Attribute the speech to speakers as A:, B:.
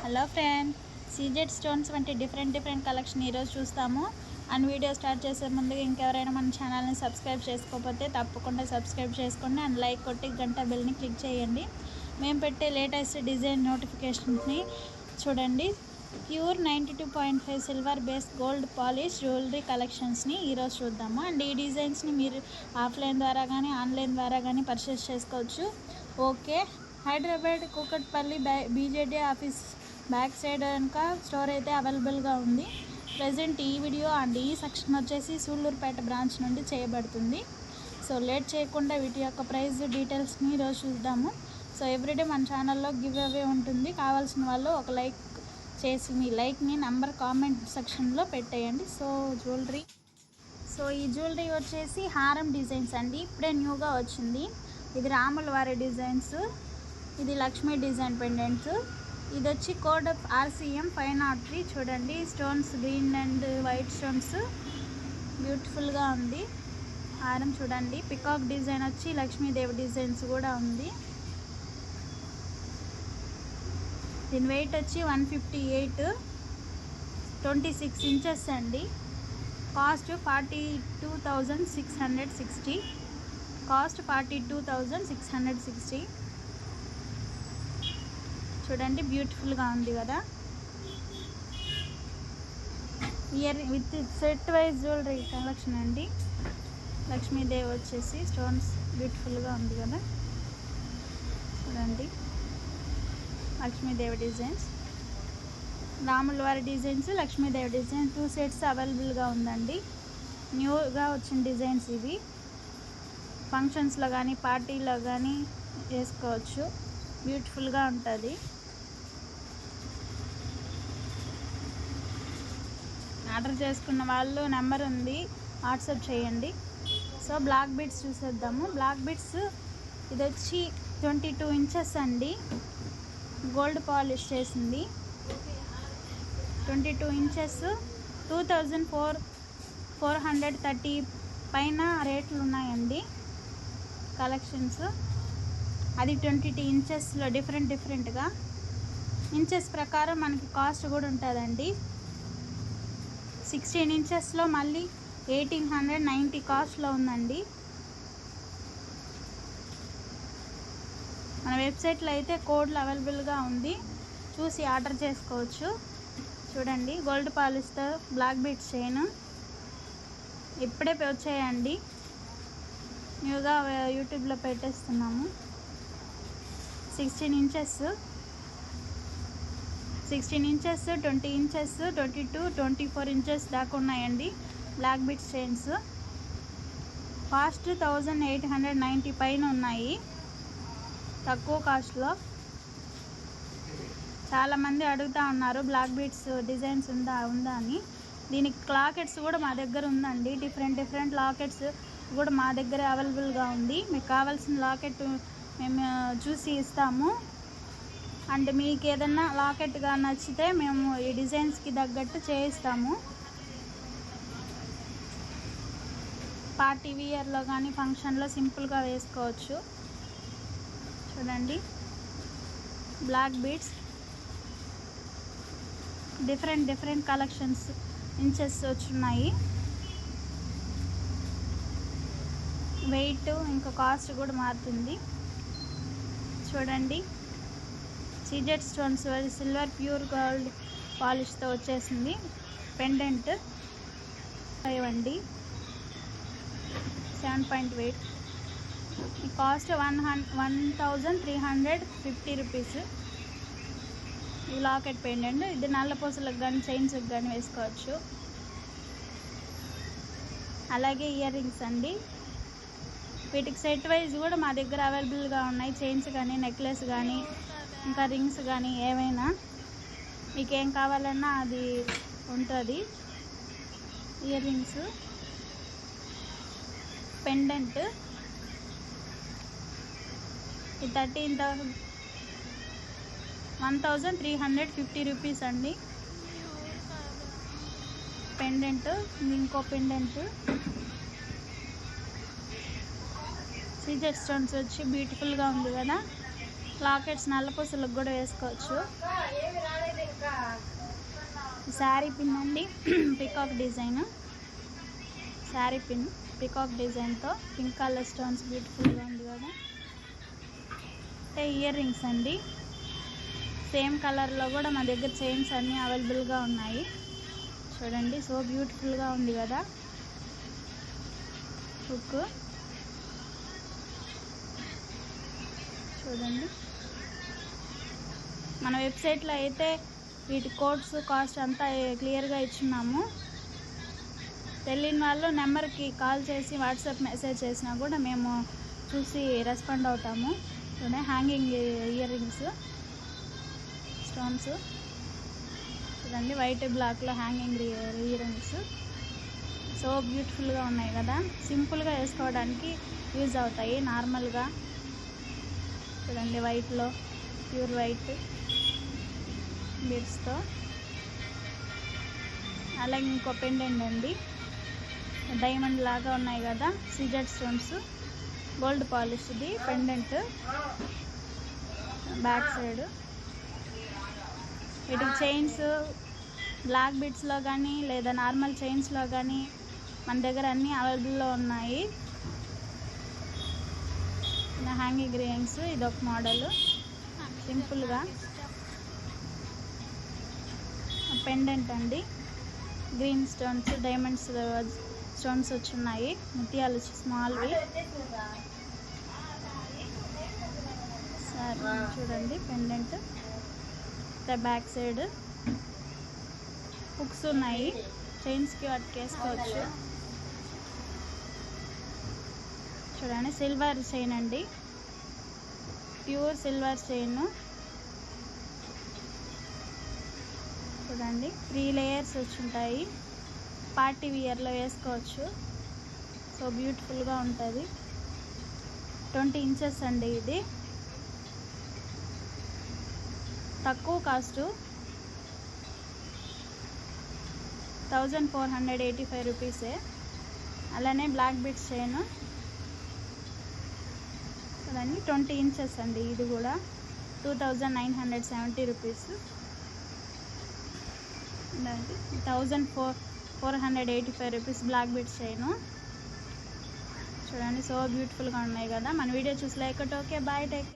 A: Hello friend, CZ stones వంటి different collection ఈరోజు చూస్తాము. అండ్ వీడియో స్టార్ట్ చేసే ముందుగా ఇంకెవరైనా మన ఛానల్ని సబ్స్క్రైబ్ చేసుకోకపోతే తప్పకుండా సబ్స్క్రైబ్ చేసుకోండి అండ్ లైక్ కొట్టి గంట బెల్ని క్లిక్ చేయండి. మేము పెట్టే లేటెస్ట్ డిజైన్ నోటిఫికేషన్స్ని చూడండి. Pure 92.5 silver base gold polish jewellery కలెక్షన్స్ని ఈరోజు చూద్దాము. అండ్ ఈ డిజైన్స్ని మీరు ఆఫ్లైన్ ద్వారా కానీ ఆన్లైన్ ద్వారా కానీ పర్చేస్ చేసుకోవచ్చు. Okay, Hyderabad Kukatpally BJD office back side ఇంకా స్టోర్ అయితే అవైలబుల్గా ఉంది. ప్రజెంట్ ఈ వీడియో అండ్ ఈ సెక్షన్ వచ్చేసి సూళ్ళూరుపేట బ్రాంచ్ నుండి చేయబడుతుంది. సో లేట్ చేయకుండా వీటి యొక్క ప్రైస్ డీటెయిల్స్ని ఈరోజు చూద్దాము. సో ఎవ్రీడే మన ఛానల్లో గివ్ అవే ఉంటుంది. కావాల్సిన వాళ్ళు ఒక లైక్ చేసి మీ లైక్ని నెంబర్ కామెంట్ సెక్షన్లో పెట్టేయండి. సో ఈ జ్యువెలరీ వచ్చేసి హారం డిజైన్స్ అండి, ఇప్పుడే న్యూగా వచ్చింది. ఇది రాముల వారి డిజైన్స్, ఇది లక్ష్మీ డిజైన్ పెండెంట్స్. ఇది వచ్చి కోడ్ ఆఫ్ RCM 503. చూడండి, stones green and white stones బ్యూటిఫుల్గా ఉంది. హారం చూడండి, పికాక్ డిజైన్ వచ్చి లక్ష్మీదేవి డిజైన్స్ కూడా ఉంది. దీని వెయిట్ వచ్చి 158, 26 ఇంచెస్ అండి. కాస్ట్ 42,660. కాస్ట్ 42,660. చూడండి, బ్యూటిఫుల్గా ఉంది కదా. Year with set wise jewellery collection అండి. లక్ష్మీదేవి వచ్చేసి స్టోన్స్ బ్యూటిఫుల్గా ఉంది కదా. చూడండి, లక్ష్మీదేవి డిజైన్స్, రాముల వారి డిజైన్స్, లక్ష్మీదేవి డిజైన్స్ 2 సెట్స్ అవైలబుల్గా ఉందండి. న్యూగా వచ్చిన డిజైన్స్ ఇవి. ఫంక్షన్స్లో కానీ పార్టీలో కానీ వేసుకోవచ్చు, బ్యూటిఫుల్గా ఉంటుంది. ఆర్డర్ చేసుకున్న వాళ్ళు నెంబర్ ఉంది, వాట్సాప్ చేయండి. సో బ్లాక్ బీడ్స్ చూసేద్దాము. బ్లాక్ బీడ్స్ ఇది వచ్చి 22 ఇంచెస్ అండి, గోల్డ్ పాలిష్ చేసింది. 22 ఇంచెస్ 2,430 పైన రేట్లు ఉన్నాయండి కలెక్షన్స్. అది 22 ఇంచెస్లో డిఫరెంట్గా ఇంచెస్ ప్రకారం మనకి కాస్ట్ కూడా ఉంటుందండి. 16 ఇంచెస్లో మళ్ళీ 1,890 కాస్ట్లో ఉందండి. మన వెబ్సైట్లో అయితే కోడ్లు అవైలబుల్గా ఉంది, చూసి ఆర్డర్ చేసుకోవచ్చు. చూడండి, గోల్డ్ పాలిష్తో బ్లాక్ బీడ్స్ చైన్ ఇప్పుడే వచ్చాయండి, న్యూగా యూట్యూబ్లో పెట్టేస్తున్నాము. 16 ఇంచెస్, 20 ఇంచెస్, 22, 24 ఇంచెస్ దాకా ఉన్నాయండి బ్లాక్ బీడ్స్ చైన్స్. కాస్ట్ 1,890 పైన ఉన్నాయి, తక్కువ కాస్ట్లో. చాలామంది అడుగుతూ ఉన్నారు బ్లాక్ బీడ్స్ డిజైన్స్ ఉందా అని. దీనికి లాకెట్స్ కూడా మా దగ్గర ఉందండి. డిఫరెంట్ లాకెట్స్ కూడా మా దగ్గర అవైలబుల్గా ఉంది. మీకు కావాల్సిన లాకెట్ మేము చూసి ఇస్తాము. అండ్ మీకు ఏదన్నా లాకెట్గా నచ్చితే మేము ఈ డిజైన్స్కి తగ్గట్టు చేయిస్తాము. పార్టీ వియర్లో కానీ ఫంక్షన్లో సింపుల్గా వేసుకోవచ్చు. చూడండి, black beads different collections inches వచ్చున్నాయి. వెయిట్ ఇంకా కాస్ట్ కూడా మారుతుంది. చూడండి, CZ stones silver pure gold పాలిష్తో వచ్చేసింది. పెండెంట్ అండి, 7.8. ఈ కాస్ట్ 1,350 రూపీస్. ఈ లాకెట్ పెండెంట్, ఇది నల్ల పూసలకు కానీ చైన్స్కి కానీ వేసుకోవచ్చు. అలాగే ఇయర్ రింగ్స్ అండి, వీటికి సెట్ వైజ్ కూడా మా దగ్గర అవైలబుల్గా ఉన్నాయి. చైన్స్ కానీ నెక్లెస్ కానీ ఇంకా రింగ్స్ కానీ ఏవైనా మీకు ఏం కావాలన్నా అది ఉంటుంది. ఇయర్ రింగ్స్, పెండెంట్ ఈ 1,350 రూపీస్ అండి. పెండెంట్, ఇంకో పెండెంట్ సీజెడ్ స్టోన్స్ వచ్చి బ్యూటిఫుల్గా ఉంది కదా. లాకెట్స్ నల్లపూసలకు కూడా వేసుకోవచ్చు. శారీ పిన్ అండి, peacock design sari pin peacock డిజైన్తో పింక్ కలర్ స్టోన్స్ బ్యూటిఫుల్గా ఉంది కదా. అంటే ఇయర్ రింగ్స్ అండి, సేమ్ కలర్లో కూడా మా దగ్గర చైన్స్ అన్నీ అవైలబుల్గా ఉన్నాయి. చూడండి సో బ్యూటిఫుల్గా ఉంది కదా. హుక్ చూడండి, మన వెబ్సైట్లో అయితే వీటి కోడ్స్ కాస్ట్ అంతా క్లియర్గా ఇచ్చున్నాము. తెలియని వాళ్ళు నెంబర్కి కాల్ చేసి వాట్సాప్ మెసేజ్ చేసినా కూడా మేము చూసి రెస్పాండ్ అవుతాము. చూడండి హ్యాంగింగ్ ఇయర్ రింగ్స్ స్టోన్స్ చూడండి, వైట్ బ్లాక్లో హ్యాంగింగ్ ఇయర్ రింగ్స్ సో బ్యూటిఫుల్గా ఉన్నాయి కదా. సింపుల్గా వేసుకోవడానికి యూజ్ అవుతాయి నార్మల్గా. చూడండి వైట్లో ప్యూర్ వైట్ బీడ్స్తో. అలాగే ఇంకో పెండెంట్ అండి, డైమండ్ లాగా ఉన్నాయి కదా, సీజెడ్ స్టోన్స్ గోల్డ్ పాలిష్ది పెండెంట్. బ్యాక్ సైడ్ వీటికి చైన్స్ బ్లాక్ బీడ్స్లో కానీ లేదా నార్మల్ చైన్స్లో కానీ మన దగ్గర అన్నీ అవైలబుల్లో ఉన్నాయి. హ్యాంగింగ్ రింగ్స్ ఇదొక మోడల్ సింపుల్గా. పెండెంట్ అండి, గ్రీన్ స్టోన్స్ డైమండ్స్ స్టోన్స్ వచ్చున్నాయి, ముత్యాలు స్మాల్వి. సరే చూడండి పెండెంట్. బ్యాక్ సైడ్ హుక్స్ ఉన్నాయి, చైన్స్కి వాటికి వేసుకోవచ్చు. చూడండి సిల్వర్ చైన్ అండి, ప్యూర్ సిల్వర్ చైన్. చూడండి 3 లేయర్స్ వచ్చుంటాయి, పార్టీ వియర్లో వేసుకోవచ్చు. సో బ్యూటిఫుల్గా ఉంటుంది. 20 ఇంచెస్ అండి ఇది. తక్కువ కాస్టు 1485 రూపీసే. అలానే బ్లాక్ బీడ్స్ చైన్ చూడండి 20 ఇంచెస్ అండి, ఇది కూడా 2970 rupees. 1485 rupees black beads chain. చూడండి సో బ్యూటిఫుల్గా ఉన్నాయి కదా. మన వీడియో చూసి లైక్ కొట్టి ఓకే బాయ్ టేక్.